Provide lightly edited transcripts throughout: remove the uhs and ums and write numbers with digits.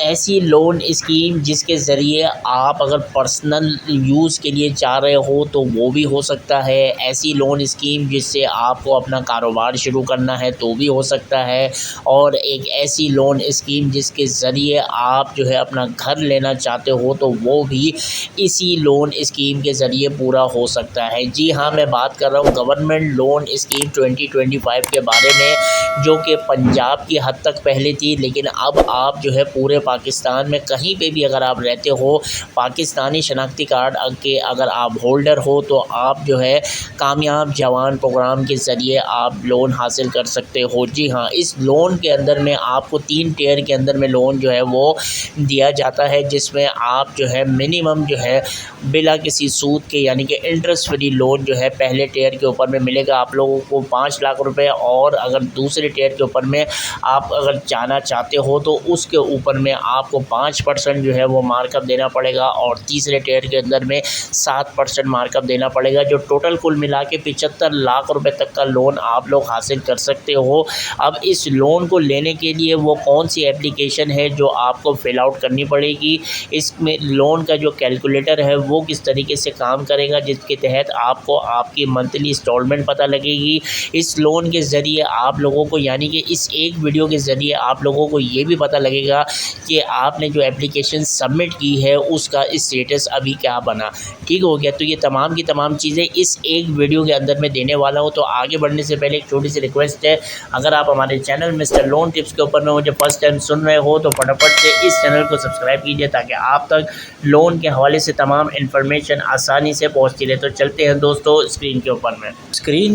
ऐसी loan scheme जिसके ज़रिए आप अगर पर्सनल यूज़ के लिए चाह रहे हो तो वो भी हो सकता है। ऐसी लोन स्कीम जिससे आपको अपना कारोबार शुरू करना है तो भी हो सकता है। और एक ऐसी लोन स्कीम जिसके ज़रिए आप जो है अपना घर लेना चाहते हो तो वो भी इसी लोन स्कीम के ज़रिए पूरा हो सकता है। जी हाँ, मैं बात कर रहा हूँ गवर्नमेंट लोन स्कीम 2025 के बारे में, जो कि पंजाब की हद तक पहले थी, लेकिन अब आप जो है पूरे पाकिस्तान में कहीं पे भी अगर आप रहते हो, पाकिस्तानी शनाख्ती कार्ड के अगर आप होल्डर हो तो आप जो है कामयाब जवान प्रोग्राम के ज़रिए आप लोन हासिल कर सकते हो। जी हाँ, इस लोन के अंदर में आपको 3 टियर के अंदर में लोन जो है वो दिया जाता है, जिसमें आप जो है मिनिमम जो है बिना किसी सूद के यानी कि इंटरेस्ट फ्री लोन जो है पहले टियर के ऊपर में मिलेगा आप लोगों को 5 लाख रुपए। और अगर दूसरे टियर के ऊपर में आप अगर जाना चाहते हो तो उसके ऊपर में आपको 5% जो है वो मार्कअप देना पड़ेगा, और तीसरे टियर के अंदर में 7% मार्कअप देना पड़ेगा, जो टोटल कुल मिला के 75 लाख रुपए तक का लोन आप लोग हासिल कर सकते हो। अब इस लोन को लेने के लिए वो कौन सी एप्लीकेशन है जो आपको फिल आउट करनी पड़ेगी, इसमें लोन का जो कैलकुलेटर है वो किस तरीके से काम करेगा, जिसके तहत आपको आपकी मंथली इंस्टॉलमेंट पता लगेगी। इस लोन के ज़रिए आप लोगों को यानी कि इस एक वीडियो के ज़रिए आप लोगों को ये भी पता लगेगा कि आपने जो एप्लीकेशन सबमिट की है उसका स्टेटस अभी क्या बना। ठीक हो गया, तो ये तमाम की तमाम चीज़ें इस एक वीडियो के अंदर मैं देने वाला हूँ। तो आगे बढ़ने से पहले एक छोटी सी रिक्वेस्ट है, अगर आप हमारे चैनल मिस्टर लोन टिप्स के ऊपर में मुझे फर्स्ट टाइम सुन रहे हो तो फटाफट से इस चैनल को सब्सक्राइब कीजिए, ताकि आप तक लोन के हवाले से तमाम इन्फॉर्मेशन आसानी से पहुँचती रहे। तो चलते हैं दोस्तों स्क्रीन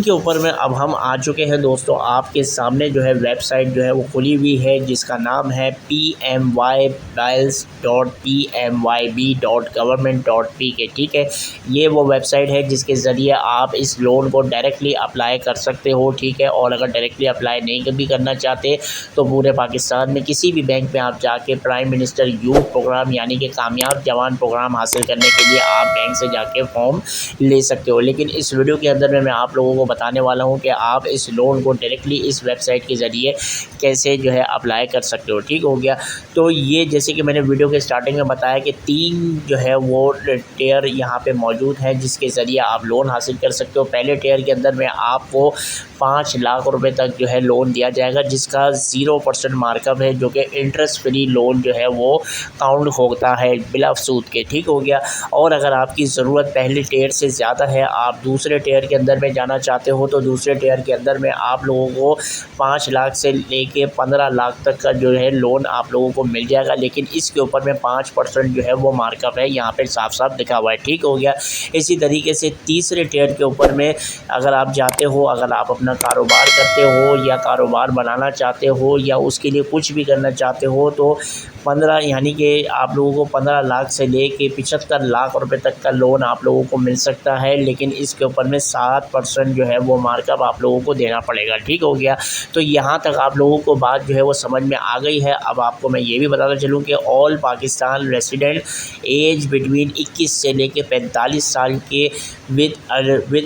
के ऊपर में अब हम आ चुके हैं दोस्तों। आपके सामने जो है वेबसाइट जो है वो खुली हुई है, जिसका नाम है pmybiles.pmyb.government.pk। ठीक है, ये वो वेबसाइट है जिसके ज़रिए आप इस लोन को डायरेक्टली अप्लाई कर सकते हो। ठीक है, और अगर डायरेक्टली अप्लाई नहीं भी करना चाहते तो पूरे पाकिस्तान में किसी भी बैंक में आप जाके प्राइम मिनिस्टर यूथ प्रोग्राम यानी कि कामयाब जवान प्रोग्राम हासिल करने के लिए आप बैंक से जाके फॉर्म ले सकते हो। लेकिन इस वीडियो के अंदर में मैं आप लोगों को बताने वाला हूं कि आप इस लोन को डायरेक्टली इस वेबसाइट के ज़रिए कैसे जो है अप्लाई कर सकते हो। ठीक हो गया, तो ये जैसे कि मैंने वीडियो के स्टार्टिंग में बताया कि 3 जो है वो टियर यहाँ पे मौजूद है जिसके ज़रिए आप लोन हासिल कर सकते हो। पहले टियर के अंदर में आपको 5 लाख रुपए तक जो है लोन दिया जाएगा, जिसका 0% मार्कअप है, जो कि इंटरेस्ट फ्री लोन जो है वो काउंट होता है बिला सूद के। ठीक हो गया, और अगर आपकी ज़रूरत पहले टियर से ज़्यादा है, आप दूसरे टियर के अंदर में जाना चाहते हो तो दूसरे टियर के अंदर में आप लोगों को 5 लाख से लेके 15 लाख तक का जो है लोन आप लोगों को मिल जाएगा, लेकिन इसके ऊपर में 5% जो है वो मार्कअप है, यहाँ पे साफ साफ लिखा हुआ है। ठीक हो गया, इसी तरीके से तीसरे टियर के ऊपर में अगर आप जाते हो, अगर आप अपना कारोबार करते हो या कारोबार बनाना चाहते हो या उसके लिए कुछ भी करना चाहते हो तो 15 यानी कि आप लोगों को 15 लाख से लेके 75 लाख रुपए तक का लोन आप लोगों को मिल सकता है, लेकिन इसके ऊपर में 7% जो है वो मार्कअप आप लोगों को देना पड़ेगा। ठीक हो गया, तो यहाँ तक आप लोगों को बात जो है वो समझ में आ गई है। अब आपको मैं ये भी बताना चलूँ कि all Pakistan resident age between 21 से लेके 45 साल के with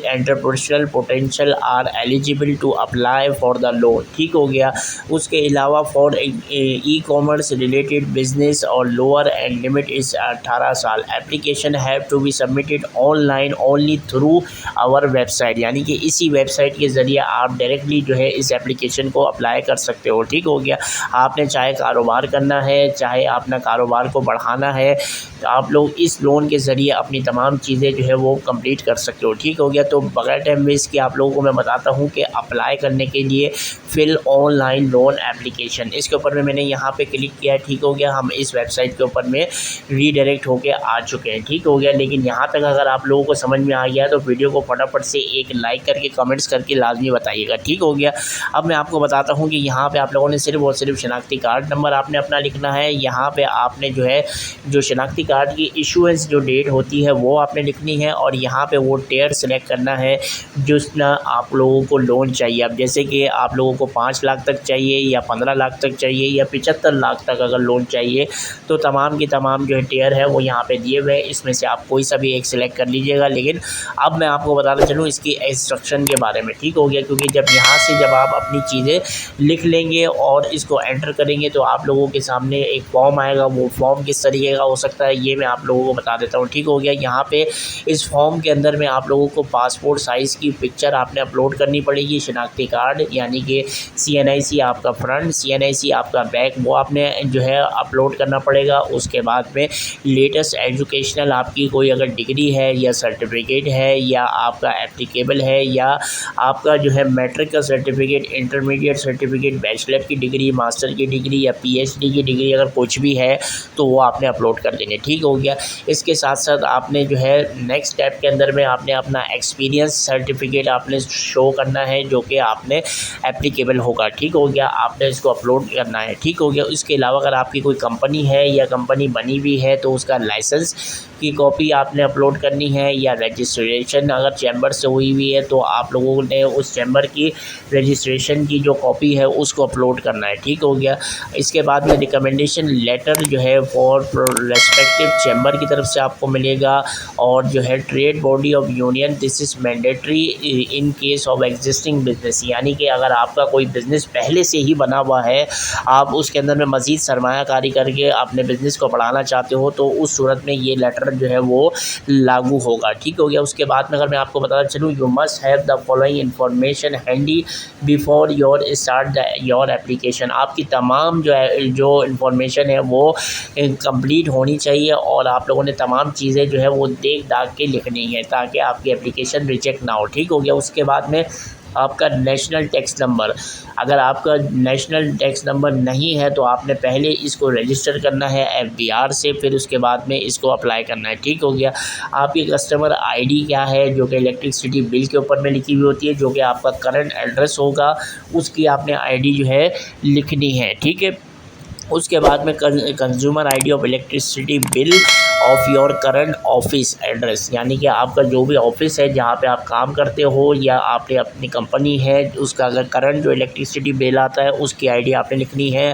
entrepreneurial potential are eligible to apply for the loan. ठीक हो गया, उसके अलावा for e commerce related business और लोअर एंड लिमिट इस 18 साल। Application have to be submitted online only through our website, यानी कि इसी वेबसाइट के ज़रिए आप डायरेक्टली जो है इस एप्लीकेशन को अप्लाई कर सकते हो। ठीक हो गया, आपने चाहे कारोबार करना है, चाहे अपना कारोबार को बढ़ाना है, आप लोग इस लोन के ज़रिए अपनी तमाम चीज़ें जो है वो कंप्लीट कर सकते हो। ठीक हो गया, तो बगैर टाइम वेस्ट के आप लोगों को मैं बताता हूँ कि अप्लाई करने के लिए फिल ऑनलाइन लोन एप्लीकेशन, इसके ऊपर में मैंने यहाँ पे क्लिक किया है। ठीक हो गया, हम इस वेबसाइट के ऊपर में रीडायरेक्ट होके आ चुके हैं। ठीक हो गया, लेकिन यहाँ तक अगर आप लोगों को समझ में आ गया तो वीडियो को फटाफट से एक लाइक करके कमेंट्स करके लाजमी बताइएगा। ठीक हो गया, अब मैं आपको बताता हूँ कि यहाँ पे आप लोगों ने सिर्फ और सिर्फ शनाख्ती कार्ड नंबर आपने अपना लिखना है। यहाँ पे आपने जो है जो शनाख्ती कार्ड की इशूएंस जो डेट होती है वो आपने लिखनी है, और यहाँ पे वो टेयर सेलेक्ट करना है जिसमें आप लोगों को लोन चाहिए। अब जैसे कि आप लोगों को 5 लाख तक चाहिए या 15 लाख तक चाहिए या 75 लाख तक अगर लोन चाहिए, तो तमाम की तमाम जो है टेयर है वो यहाँ पे दिए हुए हैं। इसमें से आप कोई सा भी एक सिलेक्ट कर लीजिएगा। लेकिन अब मैं आपको बताना चलूँ इसकी इंस्ट्रक्शन के बारे में, ठीक हो गया, क्योंकि जब आप अपनी चीज़ें लिख लेंगे और इसको एंटर करेंगे तो आप लोगों के सामने एक फॉर्म आएगा। वो फॉर्म किस तरीके का हो सकता है ये मैं आप लोगों को बता देता हूँ, ठीक हो गया। यहाँ पे इस फॉर्म के अंदर में आप लोगों को पासपोर्ट साइज़ की पिक्चर आपने अपलोड करनी पड़ेगी, शनाख्ती कार्ड यानी कि CNIC आपका फ्रंट, CNIC आपका बैक, वो आपने जो है अपलोड करना पड़ेगा। उसके बाद में लेटेस्ट एजुकेशनल आपकी कोई अगर डिग्री है या सर्टिफिकेट है या आपका एप्लीकेबल है या आपका जो है मैट्रिक का सर्टिफिकेट, इंटरमीडिएट सर्टिफिकेट, बैचलर की डिग्री, मास्टर की डिग्री या PhD की डिग्री अगर कुछ भी है तो वो आपने अपलोड कर देंगे, ठीक हो गया। इसके साथ साथ आपने जो है नेक्स्ट स्टेप के अंदर में आपने अपना एक्सपीरियंस सर्टिफिकेट आपने शो करना है जो कि आपने एप्लीकेबल होगा, ठीक हो गया। आपने इसको अपलोड करना है, ठीक हो गया। इसके अलावा अगर आपकी कोई कंपनी है या कंपनी बनी हुई है तो उसका लाइसेंस की कॉपी आपने अपलोड करनी है, या रजिस्ट्रेशन अगर चैम्बर से हुई हुई है तो आप लोगों ने उस चैम्बर की रजिस्ट्रेशन की जो कॉपी है उसको अपलोड करना है, ठीक हो गया। इसके बाद में रिकमेंडेशन लेटर जो है फॉर रेस्पेक्टिव चैम्बर की तरफ से आपको मिलेगा, और जो है trade body of union this is mandatory in case of existing business, यानी कि अगर आपका कोई बिज़नेस पहले से ही बना हुआ है, आप उसके अंदर में मज़ीद सरमायाकारी करके अपने बिज़नेस को बढ़ाना चाहते हो तो उस सूरत में ये लेटर जो है वो लागू होगा, ठीक हो गया। उसके बाद में अगर मैं आपको बताना चलूँ, you must have the following information handy before your start your application. आपकी तमाम जो इन्फॉर्मेशन है वो कंप्लीट होनी चाहिए, और आप लोगों ने तमाम चीज़ें जो है वो देख दाख के लिखनी है ताकि आपकी एप्लीकेशन रिजेक्ट ना हो, ठीक हो गया। उसके बाद में आपका नेशनल टैक्स नंबर, अगर आपका नेशनल टैक्स नंबर नहीं है तो आपने पहले इसको रजिस्टर करना है FBR से, फिर उसके बाद में इसको अप्लाई करना है, ठीक हो गया। आपकी कस्टमर ID क्या है जो कि इलेक्ट्रिसिटी बिल के ऊपर में लिखी हुई होती है, जो कि आपका करंट एड्रेस होगा, उसकी आपने ID जो है लिखनी है, ठीक है। उसके बाद में consumer ID of electricity bill of your current office address, यानी कि आपका जो भी ऑफिस है जहाँ पे आप काम करते हो या आपने अपनी कंपनी है उसका अगर करंट जो इलेक्ट्रिसिटी बिल आता है उसकी ID आपने लिखनी है।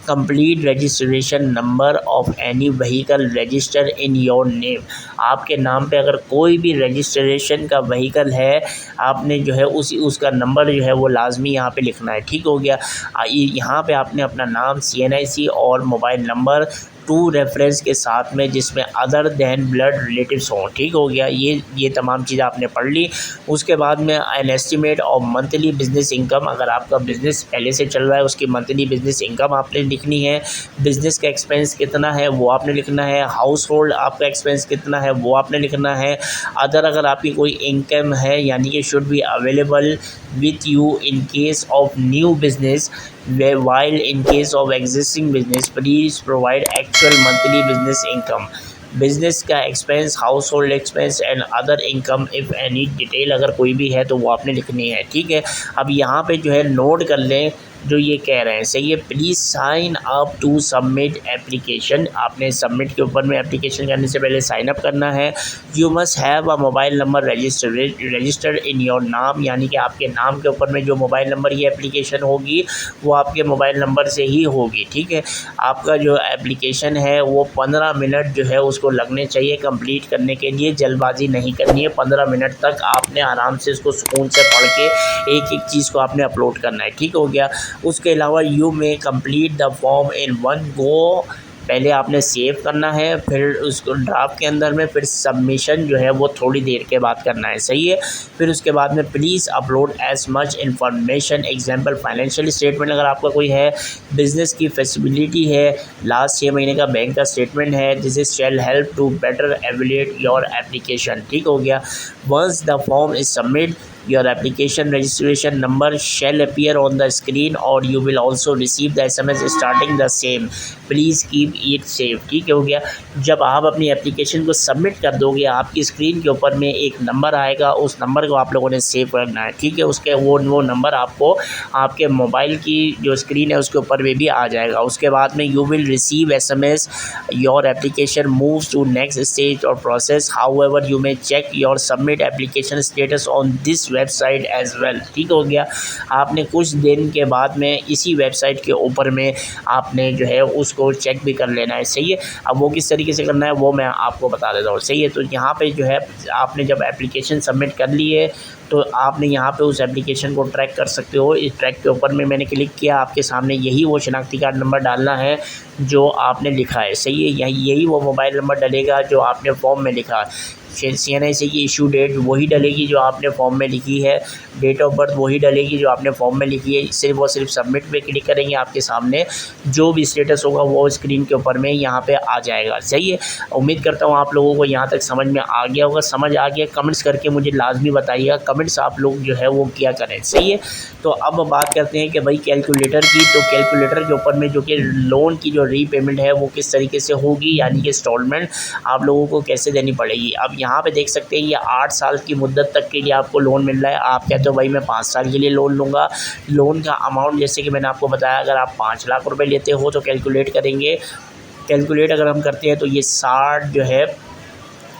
Complete registration number of any vehicle register in your name, आपके नाम पे अगर कोई भी रजिस्ट्रेशन का व्हीकल है आपने जो है उसका नंबर जो है वो लाजमी यहाँ पे लिखना है, ठीक हो गया। यहाँ पे आपने अपना नाम, CNIC और मोबाइल नंबर टू रेफरेंस के साथ में जिसमें अदर दैन ब्लड रिलेटिव्स हों, ठीक हो गया। ये तमाम चीज़ें आपने पढ़ ली। उसके बाद में an estimate of monthly business income, अगर आपका बिज़नेस पहले से चल रहा है उसकी मंथली बिज़नेस इनकम आपने लिखनी है। बिज़नेस का एक्सपेंस कितना है वो आपने लिखना है। हाउस होल्ड आपका एक्सपेंस कितना है वो आपने लिखना है। अदर अगर आपकी कोई इनकम है यानी कि should be available with you in case of new business, while in case of existing business please provide actual monthly business income, business का expense, household expense and other income if any detail अगर कोई भी है तो वो आपने लिखनी है, ठीक है। अब यहाँ पे जो है नोट कर लें जो ये कह रहे हैं, सही है। Please sign up to submit application, आपने सबमिट के ऊपर में एप्लीकेशन करने से पहले साइन अप करना है। You must have a mobile number registered in your नाम, यानी कि आपके नाम के ऊपर में जो मोबाइल नंबर ये एप्लीकेशन होगी वो आपके मोबाइल नंबर से ही होगी, ठीक है। आपका जो एप्लीकेशन है वो 15 मिनट जो है उसको लगने चाहिए कंप्लीट करने के लिए, जल्दबाजी नहीं करनी है। 15 मिनट तक आपने आराम से इसको सुकून से पढ़ के एक एक चीज़ को आपने अपलोड करना है, ठीक हो गया। उसके अलावा यू में complete the form in one go, पहले आपने सेव करना है, फिर उसको ड्राफ्ट के अंदर में, फिर सबमिशन जो है वो थोड़ी देर के बाद करना है, सही है। फिर उसके बाद में please upload as much information, example financial statement अगर आपका कोई है, बिज़नेस की फैसिलिटी है, लास्ट 6 महीने का बैंक का स्टेटमेंट है, this is shall help to better evaluate your application, ठीक हो गया। Once the form is submit your application registration number shall appear on the screen और you will also receive the SMS starting the same, please keep it save. ठीक है, हो गया। जब आप अपनी एप्लीकेशन को सबमिट कर दोगे आपकी स्क्रीन के ऊपर में एक नंबर आएगा, उस नंबर को आप लोगों ने सेव करना है। ठीक है, उसके वो नंबर आपको आपके मोबाइल की जो स्क्रीन है उसके ऊपर में भी आ जाएगा। उसके बाद में you will receive SMS your application moves to next stage और process, however you may check your submit application status on this website as well. ठीक हो गया। आपने कुछ दिन के बाद में इसी वेबसाइट के ऊपर में आपने जो है उसको चेक भी कर लेना है। सही है। अब वो किस तरीके से करना है वो मैं आपको बता देता हूँ। सही है। तो यहाँ पे जो है आपने जब एप्लीकेशन सबमिट कर ली है तो आपने यहाँ पे उस एप्लीकेशन को ट्रैक कर सकते हो। इस ट्रैक के ऊपर में मैंने क्लिक किया, आपके सामने यही वो शनाख्ती कार्ड नंबर डालना है जो आपने लिखा है। सही है। यही वो मोबाइल नंबर डलेगा जो आपने फॉर्म में लिखा है। CNIC की इशू डेट वही डलेगी जो आपने फॉर्म में लिखी है, डेट ऑफ बर्थ वही डलेगी जो आपने फॉर्म में लिखी है। सिर्फ और सिर्फ सबमिट पे क्लिक करेंगे, आपके सामने जो भी स्टेटस होगा वो स्क्रीन के ऊपर में यहाँ पे आ जाएगा। सही है। उम्मीद करता हूँ आप लोगों को यहाँ तक समझ में आ गया होगा। समझ आ गया कमेंट्स करके मुझे लाजमी बताइएगा, कमेंट्स आप लोग जो है वो किया करें। सही है। तो अब बात करते हैं कि भाई कैलकुलेटर की। तो कैलकुलेटर के ऊपर में जो कि लोन की जो रीपेमेंट है वो किस तरीके से होगी, यानी कि इंस्टॉलमेंट आप लोगों को कैसे देनी पड़ेगी। अब यहाँ पे देख सकते हैं ये 8 साल की मुद्दत तक के लिए आपको लोन मिल रहा है। आप कहते हो भाई मैं 5 साल के लिए लोन लूँगा। लोन का अमाउंट जैसे कि मैंने आपको बताया, अगर आप 5 लाख रुपए लेते हो तो कैलकुलेट करेंगे। कैलकुलेट अगर हम करते हैं तो ये 60 जो है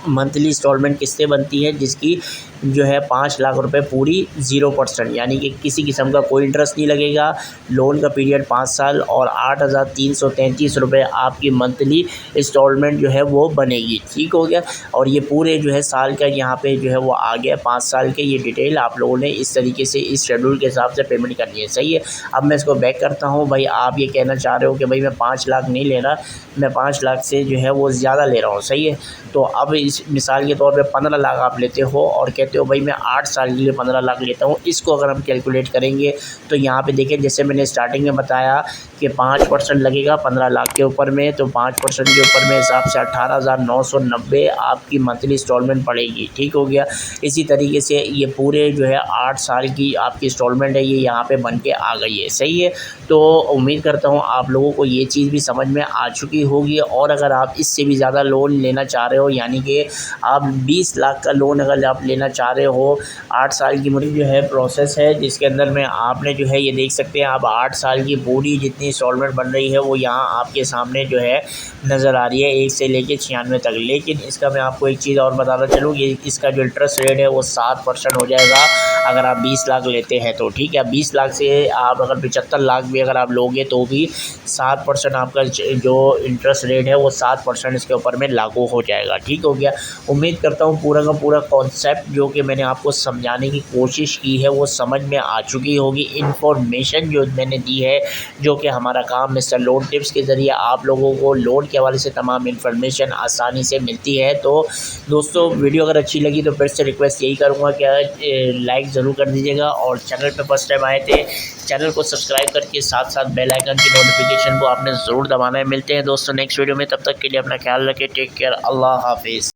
मंथली इंस्टॉलमेंट किस्तें बनती हैं, जिसकी जो है 5 लाख रुपए पूरी 0%, यानी कि किसी किस्म का कोई इंटरेस्ट नहीं लगेगा। लोन का पीरियड 5 साल और 8,333 रुपये आपकी मंथली इंस्टॉलमेंट जो है वो बनेगी। ठीक हो गया। और ये पूरे जो है साल का यहाँ पे जो है वो आ गया 5 साल के। ये डिटेल आप लोगों ने इस तरीके से इस शेड्यूल के हिसाब से पेमेंट करनी है। सही है। अब मैं इसको बैक करता हूँ। भाई आप ये कहना चाह रहे हो कि भाई मैं 5 लाख नहीं ले रहा, मैं 5 लाख से जो है वो ज़्यादा ले रहा हूँ। सही है। तो अब इस मिसाल के तौर पे 15 लाख आप लेते हो और कहते हो भाई मैं 8 साल के लिए 15 लाख लेता हूँ। इसको अगर हम कैलकुलेट करेंगे तो यहाँ पे देखिए जैसे मैंने स्टार्टिंग में बताया कि 5% लगेगा 15 लाख के ऊपर में, तो 5% के ऊपर में हिसाब से 18,990 आपकी मंथली इंस्टॉलमेंट पड़ेगी। ठीक हो गया। इसी तरीके से ये पूरे जो है 8 साल की आपकी इंस्टॉलमेंट है, ये यहाँ पे बन के आ गई है। सही है। तो उम्मीद करता हूँ आप लोगों को ये चीज़ भी समझ में आ चुकी होगी। और अगर आप इससे भी ज़्यादा लोन लेना चाह रहे हो, यानी कि आप 20 लाख का लोन अगर आप लेना चाह रहे हो, 8 साल की मुझे जो है प्रोसेस है जिसके अंदर में आपने जो है ये देख सकते हैं आप 8 साल की पूरी जितनी इंस्टॉलमेंट बन रही है वो यहाँ आपके सामने जो है नज़र आ रही है 1 से लेके 96 तक। लेकिन इसका मैं आपको एक चीज़ और बताना चलूँ, ये इसका जो इंटरेस्ट रेट है वो 7% हो जाएगा अगर आप 20 लाख लेते हैं तो। ठीक है। 20 लाख से आप अगर 75 लाख भी अगर आप लोगे तो भी 7% आपका जो इंटरेस्ट रेट है वो 7% इसके ऊपर में लागू हो जाएगा। ठीक हो गया। उम्मीद करता हूँ पूरा का पूरा कॉन्सेप्ट जो कि मैंने आपको समझाने की कोशिश की है वो समझ में आ चुकी होगी। इन्फॉर्मेशन जो मैंने दी है, जो कि हमारा काम मिस्टर लोन टिप्स के ज़रिए आप लोगों को लोन के हवाले से तमाम इन्फॉर्मेशन आसानी से मिलती है। तो दोस्तों वीडियो अगर अच्छी लगी तो फिर से रिक्वेस्ट यही करूँगा कि लाइक ज़रूर कर दीजिएगा और चैनल पे फर्स्ट टाइम आए थे चैनल को सब्सक्राइब करके साथ साथ बेल आइकन की नोटिफिकेशन को आपने ज़रूर दबाना है। मिलते हैं दोस्तों नेक्स्ट वीडियो में, तब तक के लिए अपना ख्याल रखें। Take care. अल्लाह हाफिज़।